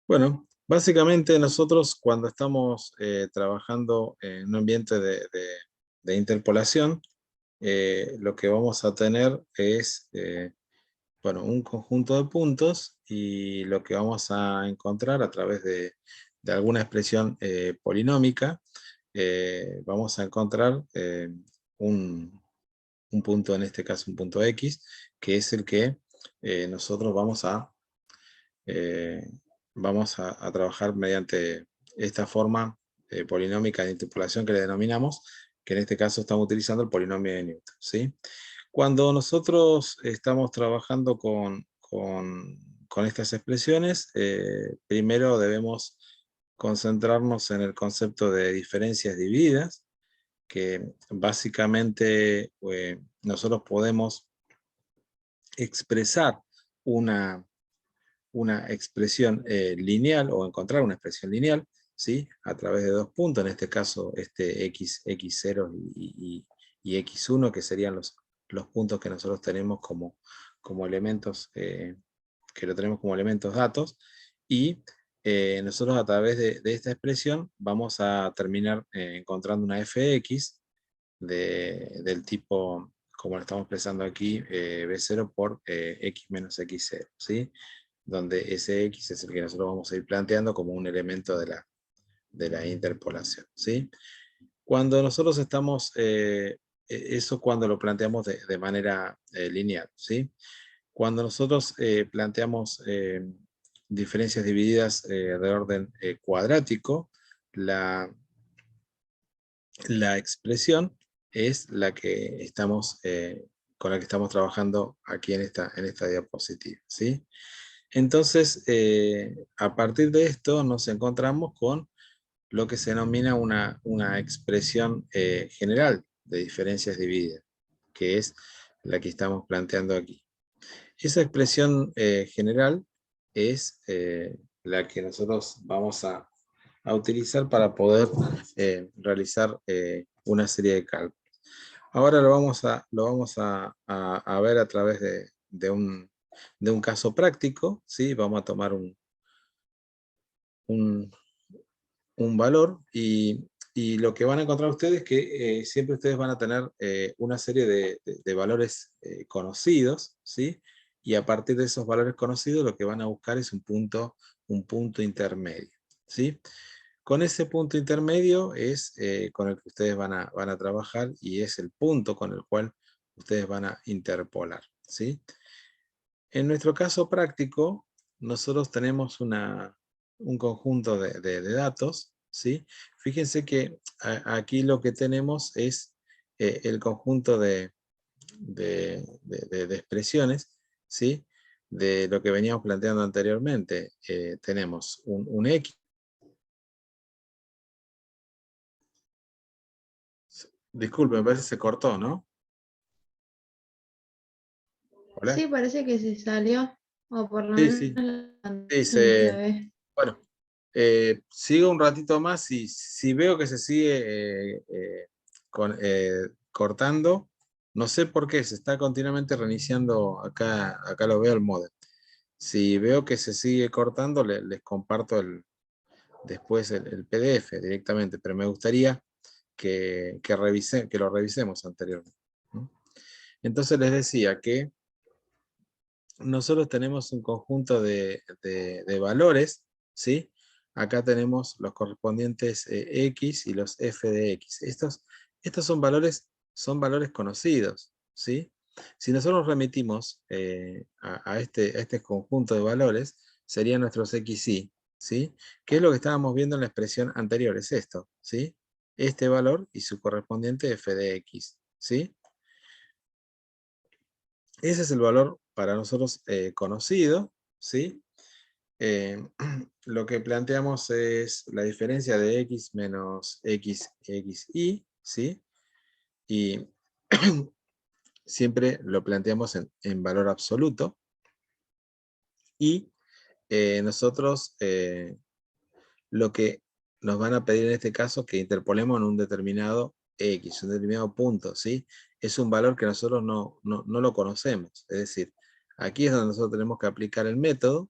Bueno, básicamente nosotros cuando estamos trabajando en un ambiente de interpolación, lo que vamos a tener es bueno, un conjunto de puntos y lo que vamos a encontrar a través de alguna expresión polinómica, vamos a encontrar un, un punto, en este caso un punto X, que es el que nosotros eh, vamos a trabajar mediante esta forma polinómica de interpolación que le denominamos, que en este caso estamos utilizando el polinomio de Newton, ¿sí? Cuando nosotros estamos trabajando con estas expresiones, primero debemos concentrarnos en el concepto de diferencias divididas, que básicamente nosotros podemos expresar una expresión lineal o encontrar una expresión lineal, ¿sí? A través de dos puntos, en este caso este x0 y x1, que serían los puntos que nosotros tenemos como elementos, que lo tenemos como elementos datos, y nosotros a través de esta expresión vamos a terminar encontrando una fx del tipo, como lo estamos expresando aquí, b0 por x menos x0, ¿sí? Donde ese x es el que nosotros vamos a ir planteando como un elemento de la interpolación, ¿sí? Cuando nosotros estamos, eso cuando lo planteamos de manera lineal, ¿sí? Cuando nosotros planteamos diferencias divididas de orden cuadrático, la expresión es la que estamos, con la que estamos trabajando aquí en esta diapositiva, ¿sí? Entonces, a partir de esto nos encontramos con lo que se denomina una expresión general de diferencias divididas, que es la que estamos planteando aquí. Esa expresión general es la que nosotros vamos a utilizar para poder realizar una serie de cálculos. Ahora lo vamos a ver a través de un caso práctico, ¿sí? Vamos a tomar un, un valor y lo que van a encontrar ustedes es que siempre ustedes van a tener una serie de valores conocidos, ¿sí? Y a partir de esos valores conocidos lo que van a buscar es un punto intermedio, ¿sí? Con ese punto intermedio es con el que ustedes van a trabajar y es el punto con el cual ustedes van a interpolar, ¿sí? En nuestro caso práctico, nosotros tenemos un conjunto de datos, ¿sí? Fíjense que aquí lo que tenemos es el conjunto de expresiones, ¿sí? De lo que veníamos planteando anteriormente. Tenemos un X. Disculpe, me parece que se cortó, ¿no? Hola. Sí, parece que se salió, o por lo Sí, menos sí. la Sí, pantalla no se ve. bueno, sigo un ratito más y si veo que se sigue cortando, no sé por qué, se está continuamente reiniciando acá lo veo el modem. Si veo que se sigue cortando, les comparto después el PDF directamente, pero me gustaría que lo revisemos anteriormente, ¿no? Entonces les decía que nosotros tenemos un conjunto de valores, ¿sí? Acá tenemos los correspondientes X y los f de X. Estos son valores conocidos, ¿sí? Si nosotros remitimos a este conjunto de valores, serían nuestros XY, ¿sí? ¿Qué es lo que estábamos viendo en la expresión anterior? Es esto, ¿sí? Este valor y su correspondiente f de X, ¿sí? Ese es el valor para nosotros conocido, ¿sí? Eh, lo que planteamos es la diferencia de x menos xy, ¿sí? Y siempre lo planteamos en valor absoluto. Y nosotros lo que nos van a pedir en este caso que interpolemos en un determinado x, un determinado punto, ¿sí? Es un valor que nosotros no lo conocemos. Es decir, aquí es donde nosotros tenemos que aplicar el método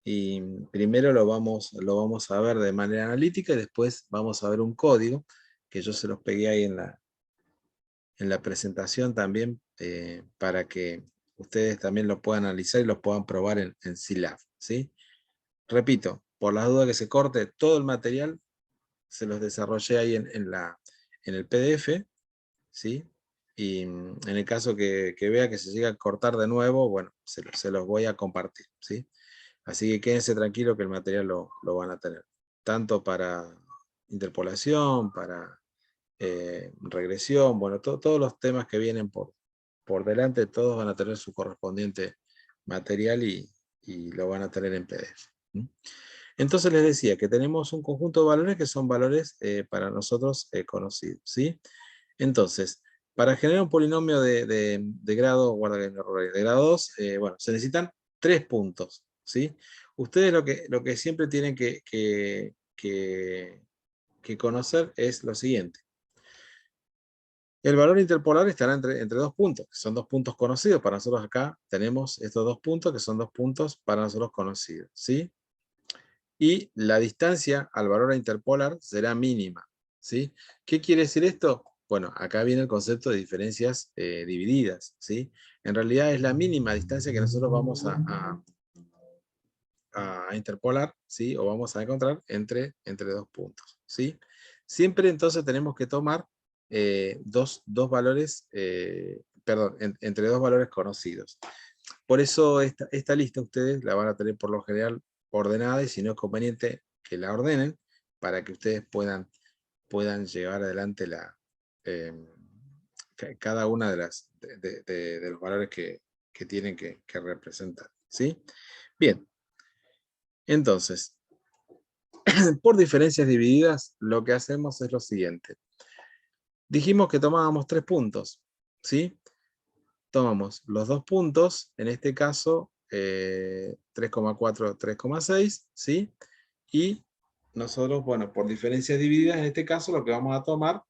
Y primero lo vamos a ver de manera analítica y después vamos a ver un código que yo se los pegué ahí en la presentación también para que ustedes también lo puedan analizar y lo puedan probar en Scilab, ¿sí? Repito, por las dudas que se corte todo el material, se los desarrollé ahí en el PDF, ¿sí? Y en el caso que vea que se llega a cortar de nuevo, bueno, se los voy a compartir, ¿sí? Así que quédense tranquilos que el material lo van a tener, tanto para interpolación, para regresión, bueno, todos los temas que vienen por delante, todos van a tener su correspondiente material y lo van a tener en PDF. Entonces les decía que tenemos un conjunto de valores que son valores para nosotros conocidos, ¿sí? Entonces, para generar un polinomio de grado, guarda que hay un error ahí, de grado 2, bueno, se necesitan 3 puntos, ¿sí? Ustedes lo que siempre tienen que conocer es lo siguiente. El valor interpolar estará entre 2 puntos, que son 2 puntos conocidos. Para nosotros acá tenemos estos 2 puntos, que son 2 puntos para nosotros conocidos, ¿sí? Y la distancia al valor interpolar será mínima, ¿sí? ¿Qué quiere decir esto? Bueno, acá viene el concepto de diferencias divididas, ¿sí? En realidad es la mínima distancia que nosotros vamos a interpolar, ¿sí? O vamos a encontrar entre 2 puntos, ¿sí? Siempre entonces tenemos que tomar dos valores, perdón, entre 2 valores conocidos. Por eso esta lista ustedes la van a tener por lo general ordenada y si no es conveniente que la ordenen para que ustedes puedan llevar adelante cada una de los valores que tienen que representar, ¿sí? Bien, entonces, por diferencias divididas, lo que hacemos es lo siguiente. Dijimos que tomábamos 3 puntos, ¿sí? Tomamos los 2 puntos, en este caso 3,4, 3,6, ¿sí? Y nosotros, bueno, por diferencias divididas, en este caso lo que vamos a tomar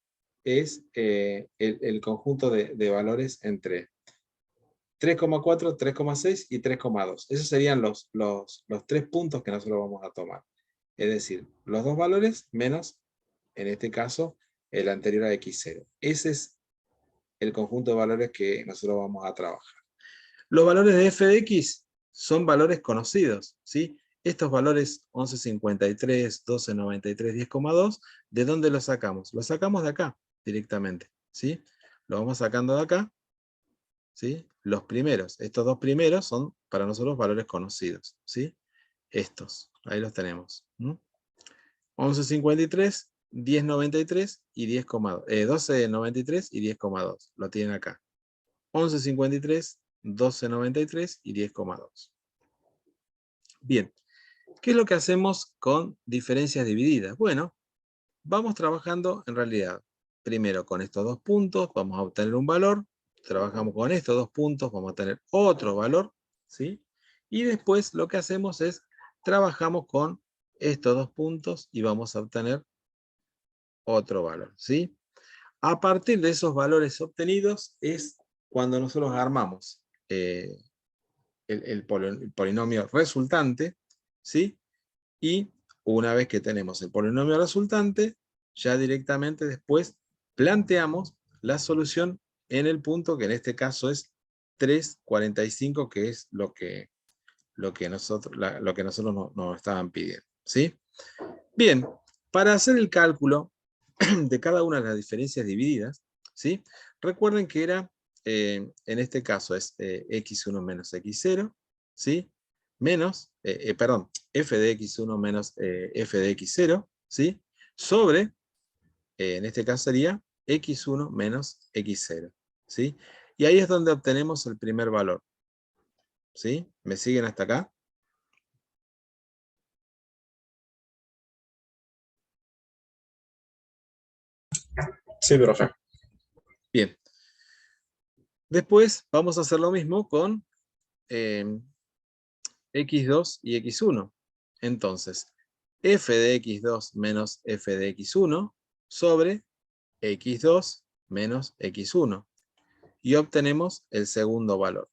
es el conjunto de valores entre 3,4, 3,6 y 3,2. Esos serían los 3 puntos que nosotros vamos a tomar. Es decir, los 2 valores menos, en este caso, el anterior a x0. Ese es el conjunto de valores que nosotros vamos a trabajar. Los valores de f de x son valores conocidos, ¿sí? Estos valores 11,53, 12,93, 10,2, ¿de dónde los sacamos? Los sacamos de acá directamente, ¿sí? Lo vamos sacando de acá, ¿sí? Los primeros, estos 2 primeros son para nosotros valores conocidos, ¿sí? Estos, ahí los tenemos. 11,53, 10,93 y 12,93 y 10,2. Lo tienen acá. 11,53, 12,93 y 10,2. Bien, ¿qué es lo que hacemos con diferencias divididas? Bueno, vamos trabajando en realidad primero con estos 2 puntos, vamos a obtener un valor, trabajamos con estos 2 puntos, vamos a tener otro valor, ¿sí? Y después lo que hacemos es, trabajamos con estos 2 puntos y vamos a obtener otro valor, ¿sí? A partir de esos valores obtenidos es cuando nosotros armamos el polinomio resultante, ¿sí? Y una vez que tenemos el polinomio resultante, ya directamente después planteamos la solución en el punto que en este caso es 3,45, que es lo que nosotros nos estaban pidiendo, ¿sí? Bien, para hacer el cálculo de cada una de las diferencias divididas, ¿sí? Recuerden que era, en este caso es x1 menos x0, ¿sí? Menos, perdón, f de x1 menos f de x0, ¿sí? Sobre, en este caso sería x1 menos x0, ¿sí? Y ahí es donde obtenemos el primer valor, ¿sí? ¿Me siguen hasta acá? Sí, profe. Bien. Después vamos a hacer lo mismo con x2 y x1. Entonces, f de x2 menos f de x1 sobre x2 menos x1. Y obtenemos el segundo valor.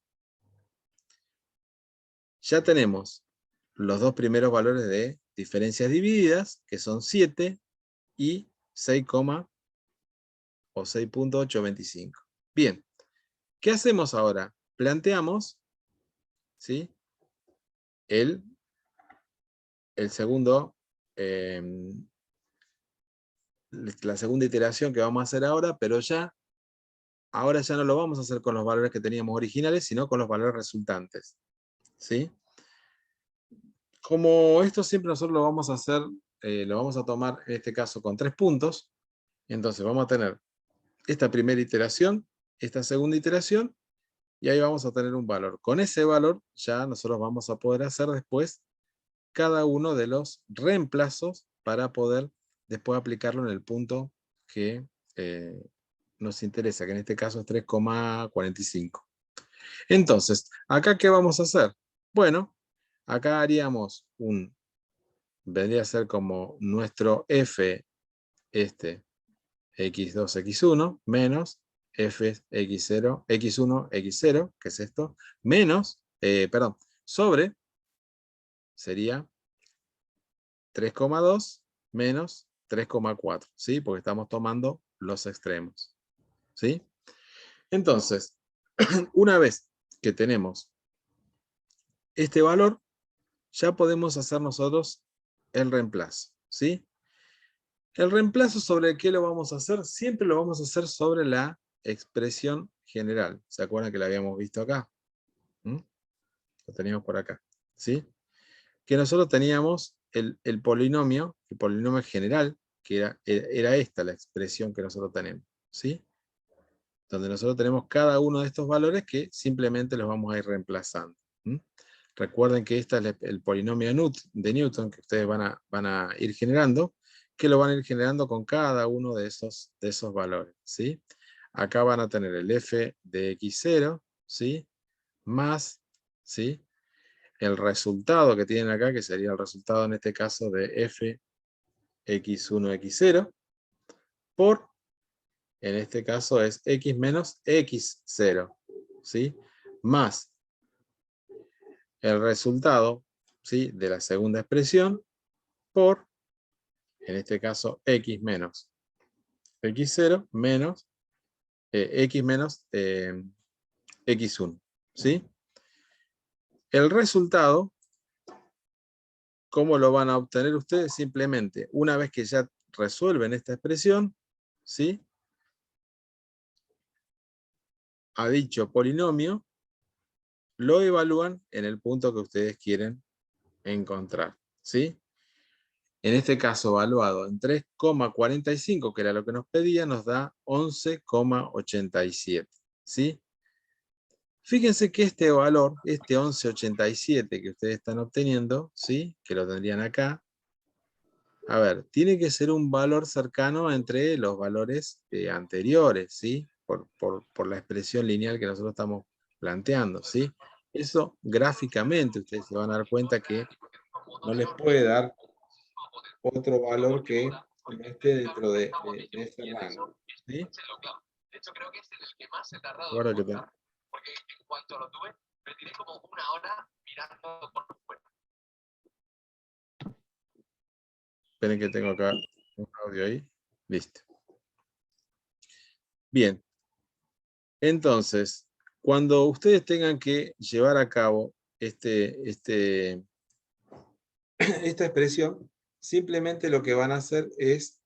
Ya tenemos los dos primeros valores de diferencias divididas, que son 7 y 6, o 6.825. Bien, ¿qué hacemos ahora? Planteamos, ¿sí?, el segundo, la segunda iteración que vamos a hacer ahora, pero ahora ya no lo vamos a hacer con los valores que teníamos originales, sino con los valores resultantes, ¿sí? Como esto siempre nosotros lo vamos a hacer, lo vamos a tomar en este caso con 3 puntos, entonces vamos a tener esta primera iteración, esta segunda iteración, y ahí vamos a tener un valor. Con ese valor ya nosotros vamos a poder hacer después cada uno de los reemplazos para poder después aplicarlo en el punto que nos interesa, que en este caso es 3,45. Entonces, ¿acá qué vamos a hacer? Bueno, acá haríamos vendría a ser como nuestro f, x2, x1, menos f, x0, x1, x0, que es esto, menos, sobre, sería 3,2 menos 3,4, ¿sí? Porque estamos tomando los extremos, ¿sí? Entonces, una vez que tenemos este valor, ya podemos hacer nosotros el reemplazo, ¿sí? El reemplazo, ¿sobre qué lo vamos a hacer? Siempre lo vamos a hacer sobre la expresión general. ¿Se acuerdan que la habíamos visto acá? Lo teníamos por acá, ¿sí? Que nosotros teníamos el polinomio general, que era esta la expresión que nosotros tenemos, ¿sí? Donde nosotros tenemos cada uno de estos valores que simplemente los vamos a ir reemplazando. Recuerden que este es el polinomio de Newton que ustedes van a ir generando, que lo van a ir generando con cada uno de esos valores, ¿sí? Acá van a tener el f de x0, ¿sí? Más, ¿sí?, el resultado que tienen acá, que sería el resultado en este caso de f x1, x0, por, en este caso es x menos x0, ¿sí? Más el resultado, ¿sí?, de la segunda expresión, por, en este caso, x menos x0 menos x menos x1, ¿sí? El resultado, ¿cómo lo van a obtener ustedes? Simplemente, una vez que ya resuelven esta expresión, ¿sí?, a dicho polinomio, lo evalúan en el punto que ustedes quieren encontrar, ¿sí? En este caso, evaluado en 3,45, que era lo que nos pedía, nos da 11,87, ¿sí? Fíjense que este valor, este 11,87 que ustedes están obteniendo, ¿sí?, que lo tendrían acá, a ver, tiene que ser un valor cercano entre los valores anteriores, ¿sí? Por la expresión lineal que nosotros estamos planteando, ¿sí? Eso gráficamente ustedes se van a dar cuenta que no les puede dar otro valor que no esté dentro de ese rango, ¿sí? Guarda que esperen que tengo acá un audio ahí. Listo. Bien. Entonces, cuando ustedes tengan que llevar a cabo esta expresión, simplemente lo que van a hacer es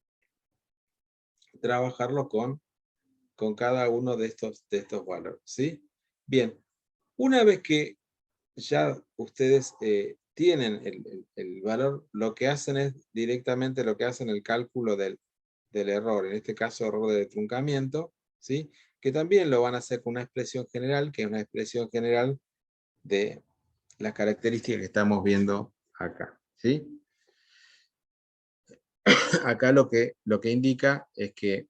trabajarlo con cada uno de estos valores, ¿sí? Bien, una vez que ya ustedes tienen el valor, lo que hacen es directamente lo que hacen el cálculo del error, en este caso error de truncamiento, ¿sí?, que también lo van a hacer con una expresión general, que es una expresión general de las características que estamos viendo acá, ¿sí? Acá lo que indica es que,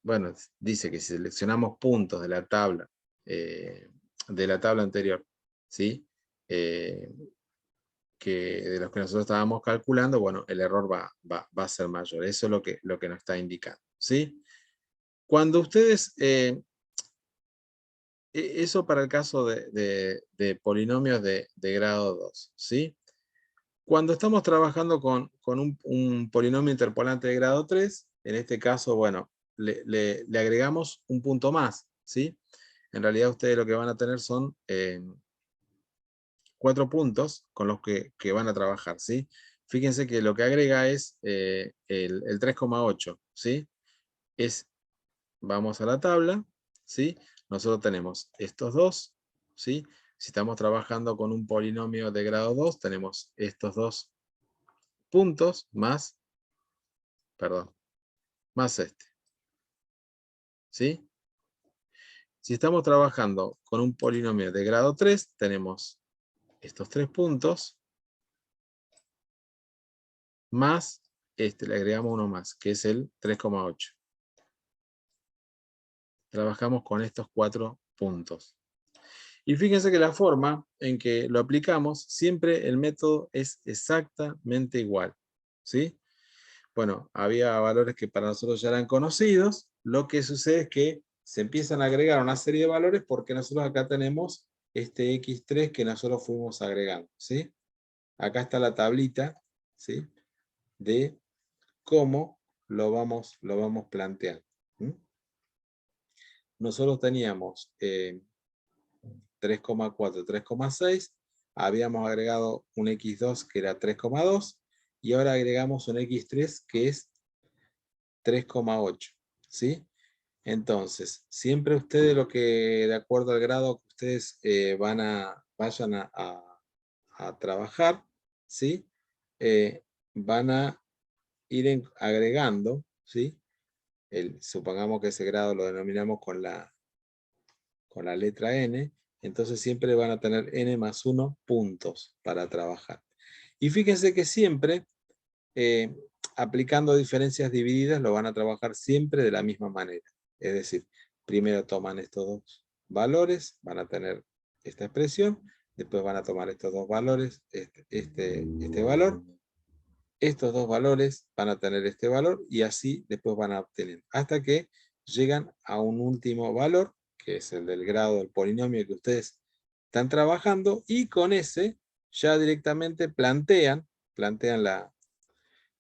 bueno, dice que si seleccionamos puntos de la tabla anterior, ¿sí?, que de los que nosotros estábamos calculando, bueno, el error va a ser mayor. Eso es lo que nos está indicando, ¿sí? Cuando ustedes Eso para el caso de polinomios de grado 2, ¿sí? Cuando estamos trabajando con un polinomio interpolante de grado 3, en este caso, bueno, le agregamos un punto más, ¿sí? En realidad ustedes lo que van a tener son 4 puntos con los que van a trabajar, ¿sí? Fíjense que lo que agrega es el 3,8, ¿sí? Vamos a la tabla, ¿sí? Nosotros tenemos estos dos, ¿sí? Si estamos trabajando con un polinomio de grado 2, tenemos estos dos puntos más, perdón, más este, ¿sí? Si estamos trabajando con un polinomio de grado 3, tenemos estos 3 puntos más este, le agregamos uno más, que es el 3,8. Trabajamos con estos 4 puntos. Y fíjense que la forma en que lo aplicamos, siempre el método es exactamente igual, ¿sí? Bueno, había valores que para nosotros ya eran conocidos. Lo que sucede es que se empiezan a agregar una serie de valores porque nosotros acá tenemos este x3 que nosotros fuimos agregando, ¿sí? Acá está la tablita, ¿sí? De cómo lo vamos planteando. Nosotros teníamos 3,4, 3,6, habíamos agregado un x2 que era 3,2 y ahora agregamos un x3 que es 3,8, ¿sí? Entonces, siempre ustedes de acuerdo al grado que ustedes vayan a trabajar, ¿sí? Van a ir agregando, ¿sí? Supongamos que ese grado lo denominamos con la letra n, entonces siempre van a tener n más 1 puntos para trabajar. Y fíjense que siempre, aplicando diferencias divididas, lo van a trabajar siempre de la misma manera. Es decir, primero toman estos dos valores, van a tener esta expresión, después van a tomar estos dos valores, este valor, estos dos valores van a tener este valor, y así después van a obtener, hasta que llegan a un último valor, que es el del grado del polinomio que ustedes están trabajando, y con ese ya directamente plantean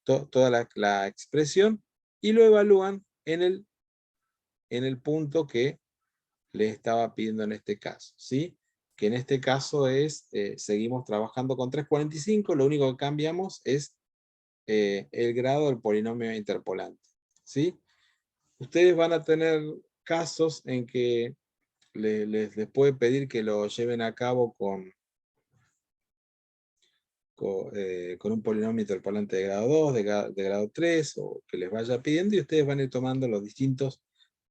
toda la expresión y lo evalúan en el punto que les estaba pidiendo en este caso, ¿sí? Que en este caso es, seguimos trabajando con 345, lo único que cambiamos es el grado del polinomio interpolante, ¿sí? Ustedes van a tener casos en que les puede pedir que lo lleven a cabo con un polinomio interpolante de grado 2, de grado 3, o que les vaya pidiendo, y ustedes van a ir tomando los distintos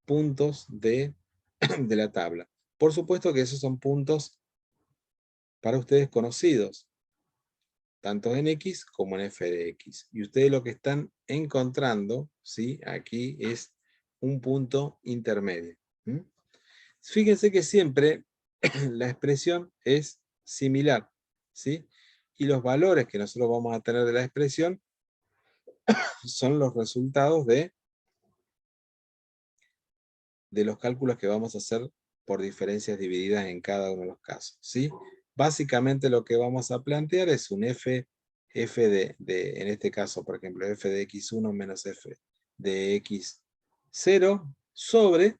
puntos de la tabla. Por supuesto que esos son puntos para ustedes conocidos, tanto en X como en f de X. Y ustedes lo que están encontrando, ¿sí? Aquí es un punto intermedio. Fíjense que siempre la expresión es similar, ¿sí? Y los valores que nosotros vamos a tener de la expresión son los resultados de los cálculos que vamos a hacer por diferencias divididas en cada uno de los casos, ¿sí? Básicamente lo que vamos a plantear es un f en este caso, por ejemplo, f de x1 menos f de x0 sobre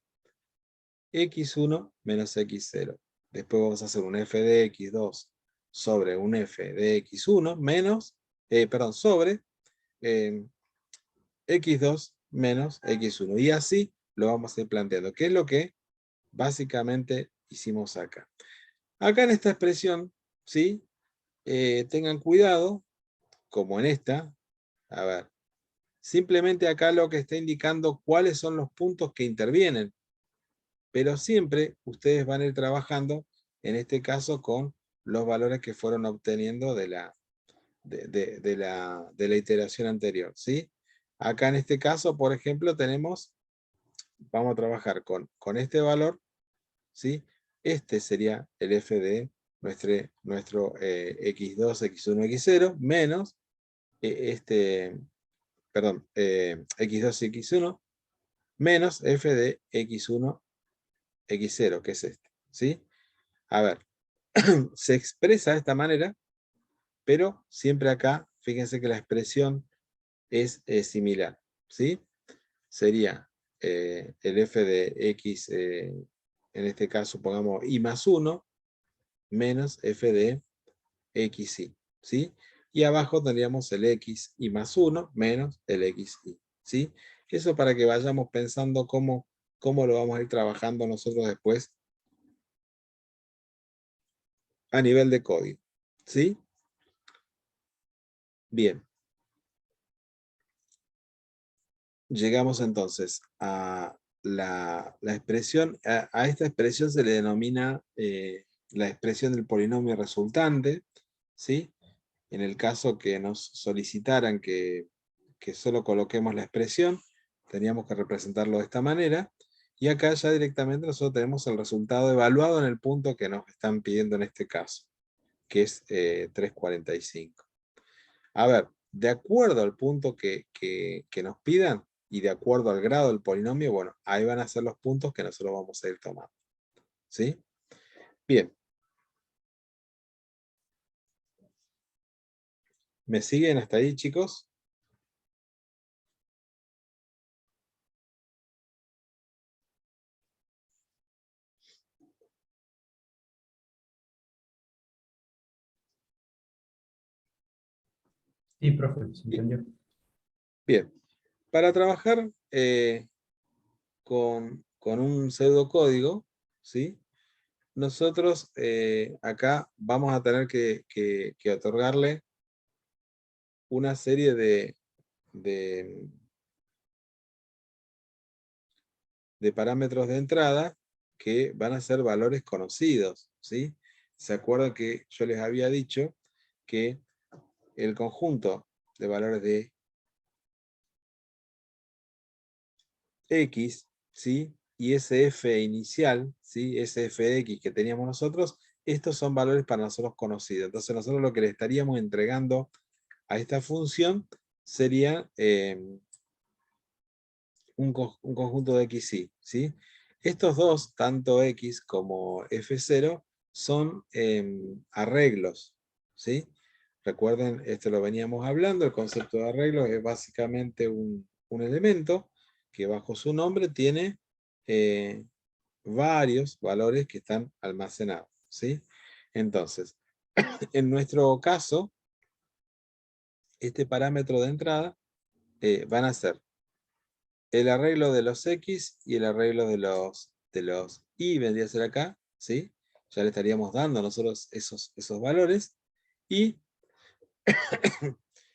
x1 menos x0. Después vamos a hacer un f de x2 sobre un f de x1 menos, sobre x2 menos x1. Y así lo vamos a ir planteando, que es lo que básicamente hicimos acá. Acá en esta expresión, ¿sí? Tengan cuidado, como en esta, a ver, simplemente acá lo que está indicando cuáles son los puntos que intervienen, pero siempre ustedes van a ir trabajando, en este caso, con los valores que fueron obteniendo de la iteración anterior, ¿sí? Acá en este caso, por ejemplo, vamos a trabajar con este valor, ¿sí? Este sería el f de nuestro x2, x1, x0, menos x2 y x1, menos f de x1, x0, que es este, ¿sí? A ver, se expresa de esta manera, pero siempre acá, fíjense que la expresión es similar, ¿sí? Sería el f de x, en este caso pongamos y más 1, menos f de xy, ¿sí? Y abajo tendríamos el x y más 1 menos el xy, ¿sí? Eso para que vayamos pensando cómo lo vamos a ir trabajando nosotros después a nivel de código, ¿sí? Bien. Llegamos entonces a la expresión, a esta expresión se le denomina la expresión del polinomio resultante, ¿sí? En el caso que nos solicitaran que solo coloquemos la expresión, teníamos que representarlo de esta manera, y acá ya directamente nosotros tenemos el resultado evaluado en el punto que nos están pidiendo en este caso, que es 3,45. A ver, de acuerdo al punto que nos pidan, y de acuerdo al grado del polinomio, bueno, ahí van a ser los puntos que nosotros vamos a ir tomando, ¿sí? Bien. ¿Me siguen hasta ahí, chicos? Sí, profe, ¿se Bien. entendió? Bien. Para trabajar con un pseudocódigo, ¿sí? Nosotros acá vamos a tener que otorgarle una serie de parámetros de entrada que van a ser valores conocidos, ¿sí? ¿Se acuerdan que yo les había dicho que el conjunto de valores de X, ¿sí? Y ese f inicial, ¿sí? Ese f de X que teníamos nosotros, estos son valores para nosotros conocidos. Entonces nosotros lo que le estaríamos entregando a esta función sería un conjunto de XY, ¿sí? Estos dos, tanto X como F0, son arreglos, ¿sí? Recuerden, esto lo veníamos hablando, el concepto de arreglo es básicamente un elemento que bajo su nombre tiene varios valores que están almacenados, ¿sí? Entonces, en nuestro caso, este parámetro de entrada van a ser el arreglo de los X y el arreglo de los Y vendría a ser acá, ¿sí? Ya le estaríamos dando a nosotros esos valores. Y,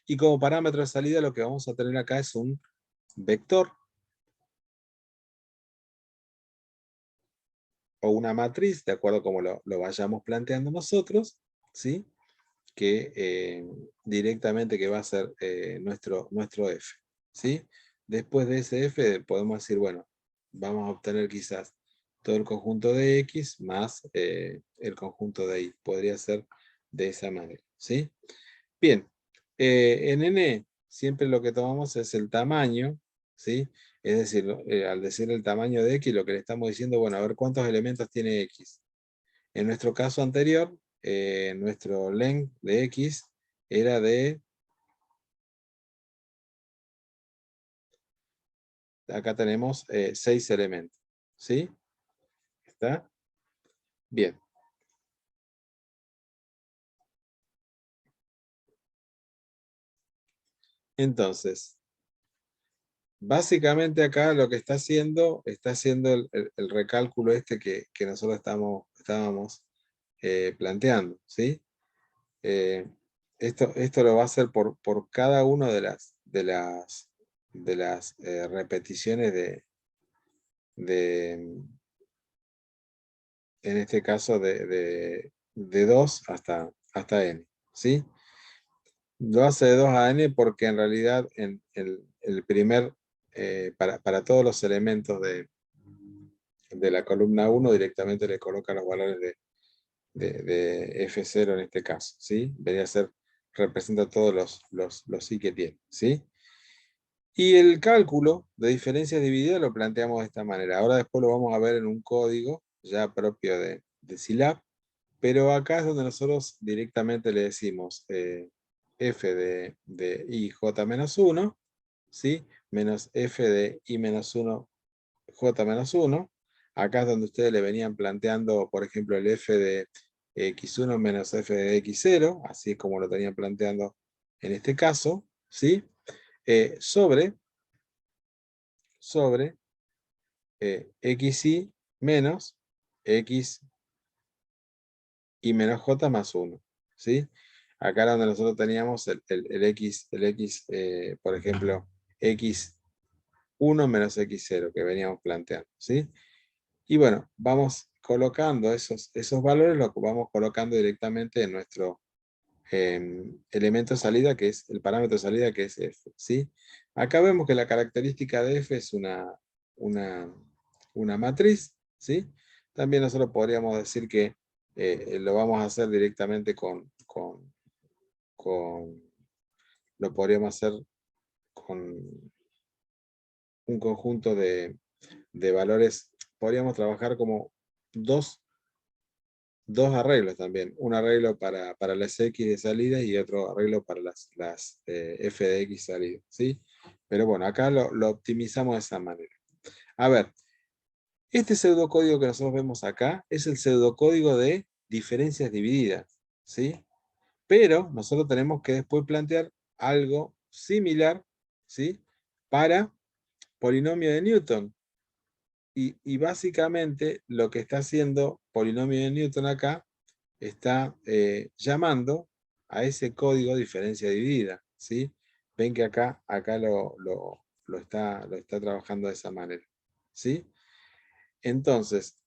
y como parámetro de salida lo que vamos a tener acá es un vector o una matriz, de acuerdo a como lo vayamos planteando nosotros, ¿sí? Que directamente que va a ser nuestro f, ¿sí? Después de ese f podemos decir, bueno, vamos a obtener quizás todo el conjunto de X más el conjunto de Y. Podría ser de esa manera, ¿sí? Bien, en N siempre lo que tomamos es el tamaño, ¿sí? Es decir, al decir el tamaño de X, lo que le estamos diciendo, bueno, a ver cuántos elementos tiene X. En nuestro caso anterior, nuestro length de X era de, acá tenemos 6 elementos, ¿sí? ¿Está? Bien. Entonces, básicamente acá lo que está haciendo el recálculo este que nosotros estábamos planteando, ¿sí? Esto lo va a hacer por cada una de las repeticiones en este caso de 2 hasta n, ¿sí? Lo hace de 2 a n porque en realidad en el primer, para todos los elementos de la columna 1 directamente le coloca los valores de F0 en este caso, ¿sí? Debería ser, representa todos los i que tiene, ¿sí? Y el cálculo de diferencias divididas lo planteamos de esta manera. Ahora después lo vamos a ver en un código ya propio Scilab, pero acá es donde nosotros directamente le decimos f de ij menos 1, ¿sí? Menos f de i menos 1 j menos 1. Acá es donde ustedes le venían planteando, por ejemplo, el f de x1 menos f de x0, así es como lo tenían planteando en este caso, ¿sí? Sobre xi menos x y menos j más 1, ¿sí? Acá era donde nosotros teníamos el x, por ejemplo, x1 menos x0 que veníamos planteando, ¿sí? Y bueno, vamos colocando esos valores, los vamos colocando directamente en nuestro elemento de salida, que es el parámetro de salida, que es f, ¿sí? Acá vemos que la característica de f es una matriz, ¿sí? También nosotros podríamos decir que lo vamos a hacer directamente lo podríamos hacer con un conjunto de valores. Podríamos trabajar como dos arreglos también. Un arreglo para las x de salida y otro arreglo para las f de x salida, ¿sí? Pero bueno, acá lo optimizamos de esa manera. A ver, este pseudocódigo que nosotros vemos acá es el pseudocódigo de diferencias divididas, ¿sí? Pero nosotros tenemos que después plantear algo similar, ¿sí? Para polinomio de Newton. Y básicamente lo que está haciendo polinomio de Newton acá está llamando a ese código diferencia dividida, ¿sí? Ven que acá lo está trabajando de esa manera, ¿sí? Entonces,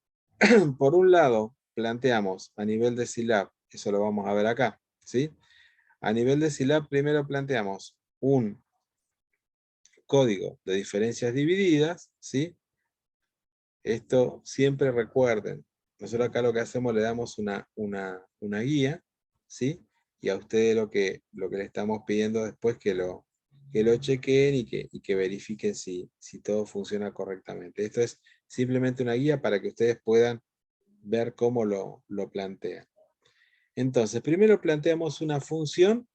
por un lado, planteamos a nivel de Scilab, eso lo vamos a ver acá, ¿sí? A nivel de Scilab, primero planteamos un código de diferencias divididas, ¿sí? Esto siempre recuerden, nosotros acá lo que hacemos le damos una guía, ¿sí? Y a ustedes lo que le estamos pidiendo después que lo chequeen y que verifiquen si todo funciona correctamente. Esto es simplemente una guía para que ustedes puedan ver cómo lo plantean. Entonces, primero planteamos una función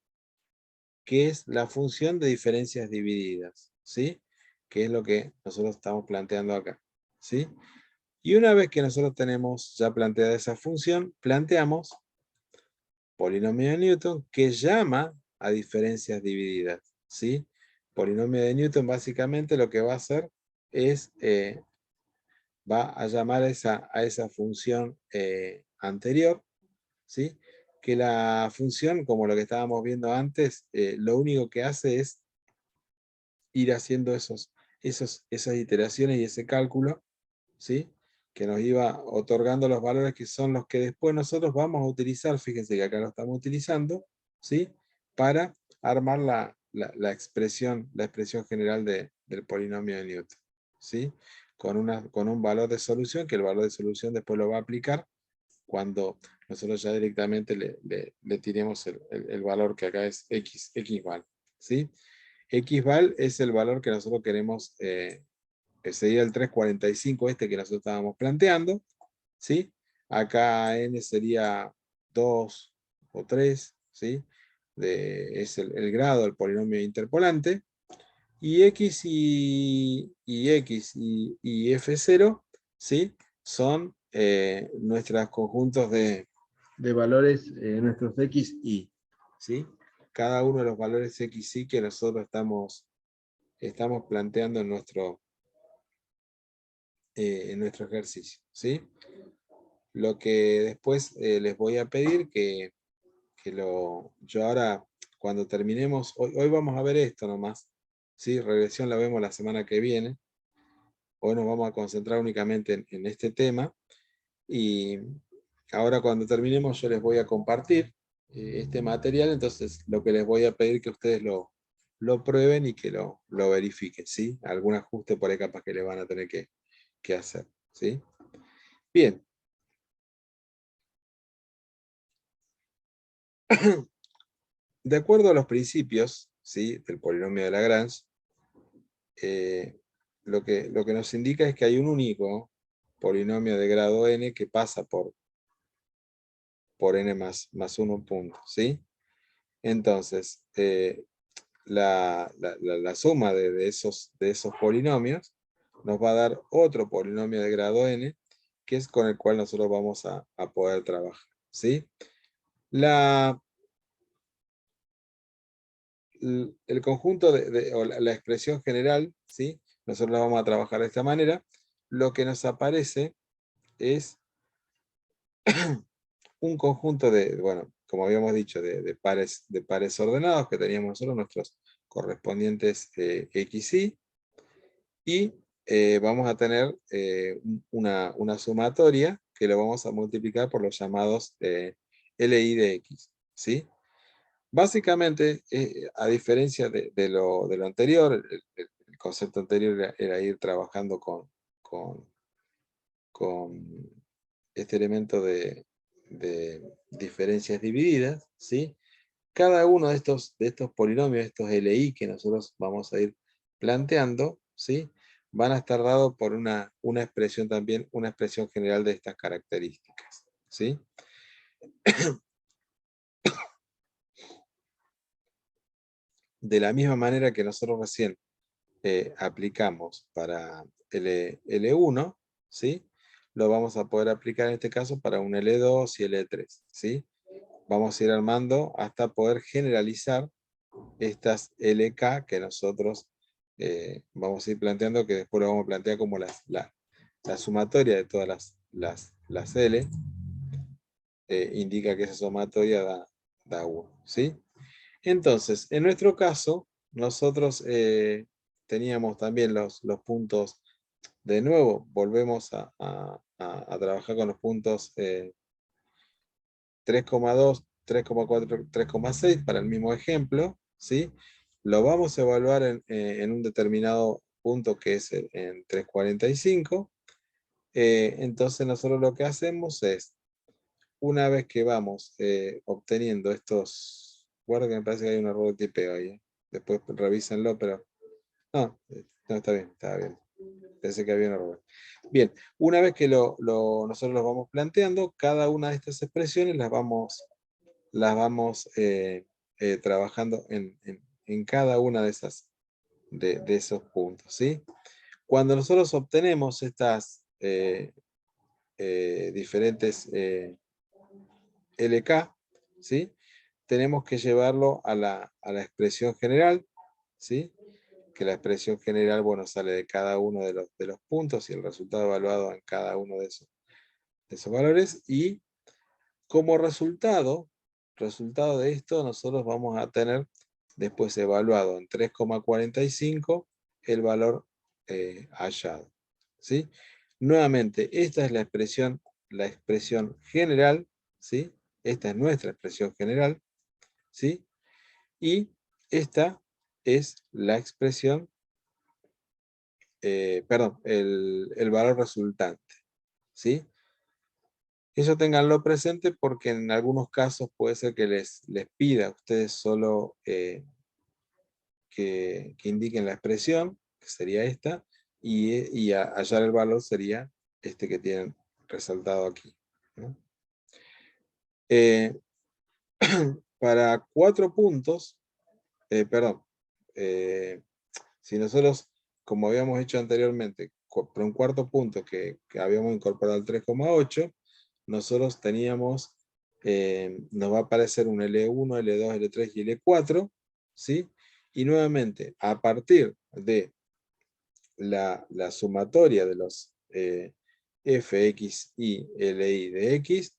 que es la función de diferencias divididas, ¿sí? Que es lo que nosotros estamos planteando acá, ¿sí? Y una vez que nosotros tenemos ya planteada esa función, planteamos polinomio de Newton que llama a diferencias divididas, ¿sí? Polinomio de Newton básicamente lo que va a hacer es, va a llamar a esa función anterior, ¿sí? Que la función, como lo que estábamos viendo antes, lo único que hace es ir haciendo esas iteraciones y ese cálculo, ¿sí? Que nos iba otorgando los valores que son los que después nosotros vamos a utilizar, fíjense que acá lo estamos utilizando, ¿sí? Para armar la expresión general del polinomio de Newton, ¿sí? Con un valor de solución, que el valor de solución después lo va a aplicar cuando nosotros ya directamente le tiremos el valor que acá es xval, ¿sí? Xval es el valor que nosotros queremos, que sería el 345 este que nosotros estábamos planteando, ¿sí? Acá n sería 2 o 3, ¿sí? Es el grado del polinomio interpolante, y x y f0, ¿sí? Son nuestros conjuntos de valores, nuestros x, y, ¿sí? Cada uno de los valores x, y que nosotros estamos planteando en nuestro ejercicio, ¿sí? Lo que después les voy a pedir yo ahora, cuando terminemos, hoy vamos a ver esto nomás, ¿sí? Regresión la vemos la semana que viene. Hoy nos vamos a concentrar únicamente en este tema, y ahora cuando terminemos yo les voy a compartir este material. Entonces lo que les voy a pedir que ustedes lo prueben y que lo verifiquen, ¿sí? Algún ajuste por ahí capaz que le van a tener que hacer, ¿sí? Bien. De acuerdo a los principios, ¿sí? Del polinomio de Lagrange, lo que nos indica es que hay un único polinomio de grado n que pasa por por n más 1 punto, ¿sí? Entonces, la suma de esos polinomios nos va a dar otro polinomio de grado n, que es con el cual nosotros vamos a poder trabajar, ¿sí? El conjunto o la expresión general, ¿sí? Nosotros la vamos a trabajar de esta manera. Lo que nos aparece es un conjunto bueno, como habíamos dicho, de pares ordenados que teníamos nosotros, nuestros correspondientes XY, y vamos a tener una sumatoria que lo vamos a multiplicar por los llamados LI de X, ¿sí? Básicamente, a diferencia de lo anterior, el concepto anterior era ir trabajando con este elemento de diferencias divididas, ¿sí? Cada uno de estos polinomios, estos LI que nosotros vamos a ir planteando, ¿sí? Van a estar dados por una expresión también, una expresión general de estas características, ¿sí? De la misma manera que nosotros recién aplicamos para L1, ¿sí? Lo vamos a poder aplicar en este caso para un L2 y L3, ¿sí? Vamos a ir armando hasta poder generalizar estas LK que nosotros vamos a ir planteando, que después lo vamos a plantear como la sumatoria de todas las L, indica que esa sumatoria da 1, ¿sí? Entonces, en nuestro caso, nosotros teníamos también los puntos, de nuevo, volvemos a trabajar con los puntos 3,2, 3,4, 3,6 para el mismo ejemplo, ¿sí? Lo vamos a evaluar en un determinado punto que es en 3,45. Entonces nosotros lo que hacemos es, una vez que vamos obteniendo estos, guarda que me parece que hay un error de tipeo ahí, después revísenlo, pero no, está bien, está bien. Pensé que había un error. Bien, una vez que nosotros los vamos planteando, cada una de estas expresiones las vamos trabajando en cada una de esos puntos, ¿sí? Cuando nosotros obtenemos estas diferentes LK, ¿sí? Tenemos que llevarlo a la expresión general, ¿sí? Que la expresión general, bueno, sale de cada uno de los puntos y el resultado evaluado en cada uno de esos valores, y como resultado de esto, nosotros vamos a tener después evaluado en 3,45 el valor hallado, ¿sí? Nuevamente, esta es la expresión general, ¿sí? Esta es nuestra expresión general, ¿sí? Y esta es la expresión, perdón, el valor resultante, ¿sí? Eso tenganlo presente porque en algunos casos puede ser que les pida a ustedes solo que indiquen la expresión, que sería esta, y hallar el valor sería este que tienen resaltado aquí, ¿no? Para 4 puntos, perdón, si nosotros, como habíamos hecho anteriormente, por un cuarto punto que habíamos incorporado el 3,8, nosotros teníamos, nos va a aparecer un L1, L2, L3 y L4, ¿sí? Y nuevamente, a partir de la sumatoria de los fx y li de x,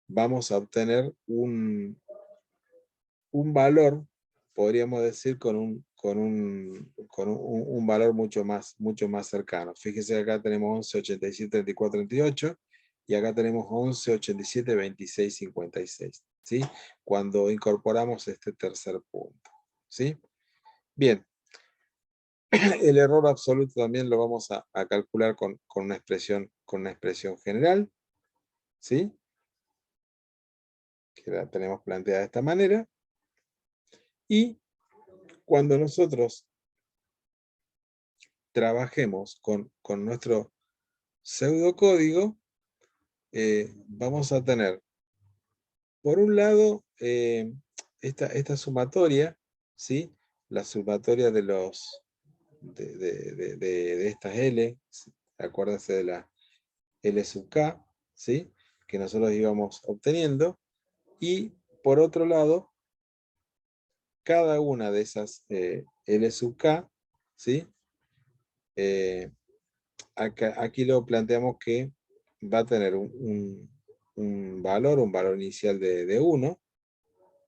vamos a obtener un valor, podríamos decir, con un valor mucho más cercano. Fíjense que acá tenemos 11, 87, 34, 38, y acá tenemos 11, 87, 26, 56, ¿sí? Cuando incorporamos este tercer punto, ¿sí? Bien, el error absoluto también lo vamos a calcular con una expresión general, ¿sí? Que la tenemos planteada de esta manera. Y cuando nosotros trabajemos con nuestro pseudocódigo, vamos a tener por un lado, esta sumatoria, ¿sí? La sumatoria de los de estas L, acuérdense de la L sub K, ¿sí? Que nosotros íbamos obteniendo, y por otro lado, cada una de esas L sub K, ¿sí? Aquí lo planteamos que va a tener un valor inicial de 1,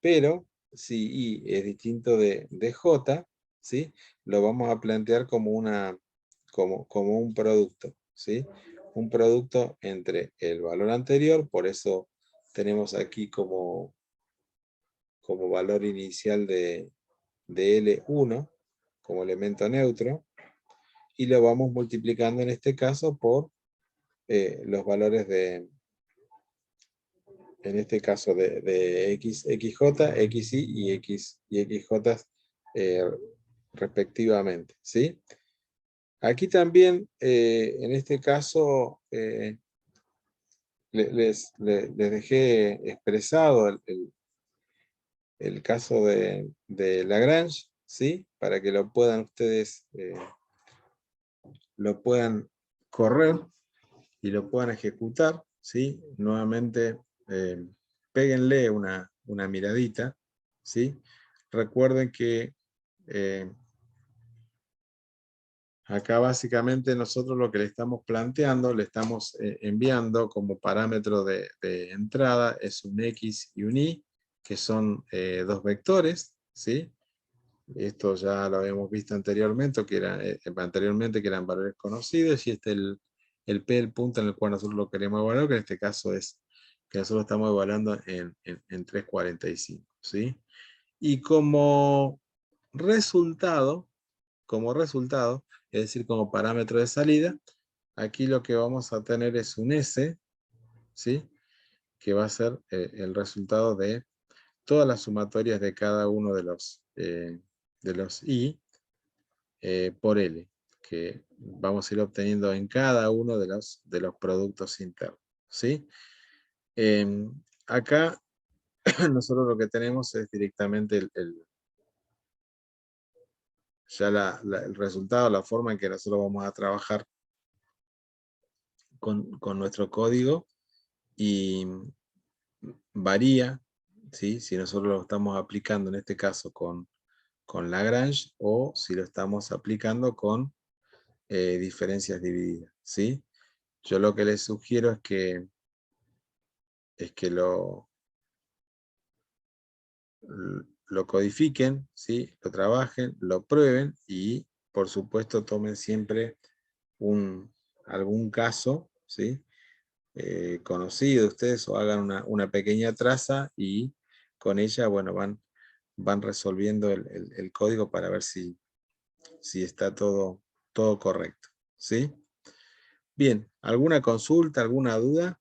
pero si I es distinto de J, ¿sí? Lo vamos a plantear como un producto, ¿sí? Un producto entre el valor anterior, por eso tenemos aquí como valor inicial de L1, como elemento neutro, y lo vamos multiplicando en este caso por los valores en este caso de XJ, XY y XJ respectivamente, ¿sí? Aquí también, en este caso, les dejé expresado el caso de Lagrange, ¿sí? Para que lo puedan ustedes, lo puedan correr y lo puedan ejecutar, ¿sí? Nuevamente, péguenle una miradita, ¿sí? Recuerden que acá básicamente nosotros lo que le estamos planteando, le estamos enviando como parámetro de entrada es un X y un Y, que son dos vectores, ¿sí? Esto ya lo habíamos visto anteriormente, que eran valores conocidos, y este es el P, el punto en el cual nosotros lo queremos evaluar, que en este caso es que nosotros estamos evaluando en 3,45, ¿sí? Y como resultado, es decir, como parámetro de salida, aquí lo que vamos a tener es un S, ¿sí? Que va a ser el resultado de todas las sumatorias de cada uno de los I por L, que vamos a ir obteniendo en cada uno de los productos internos, ¿sí? Acá nosotros lo que tenemos es directamente ya el resultado, la forma en que nosotros vamos a trabajar con nuestro código, y varía, ¿sí? Si nosotros lo estamos aplicando en este caso con Lagrange, o si lo estamos aplicando con diferencias divididas, ¿sí? Yo lo que les sugiero es que lo codifiquen, ¿sí? Lo trabajen, lo prueben, y por supuesto tomen siempre algún caso, ¿sí? Conocido de ustedes, o hagan una pequeña traza, y con ella, bueno, van resolviendo el código para ver si está todo correcto, ¿sí? Bien, ¿alguna consulta, alguna duda?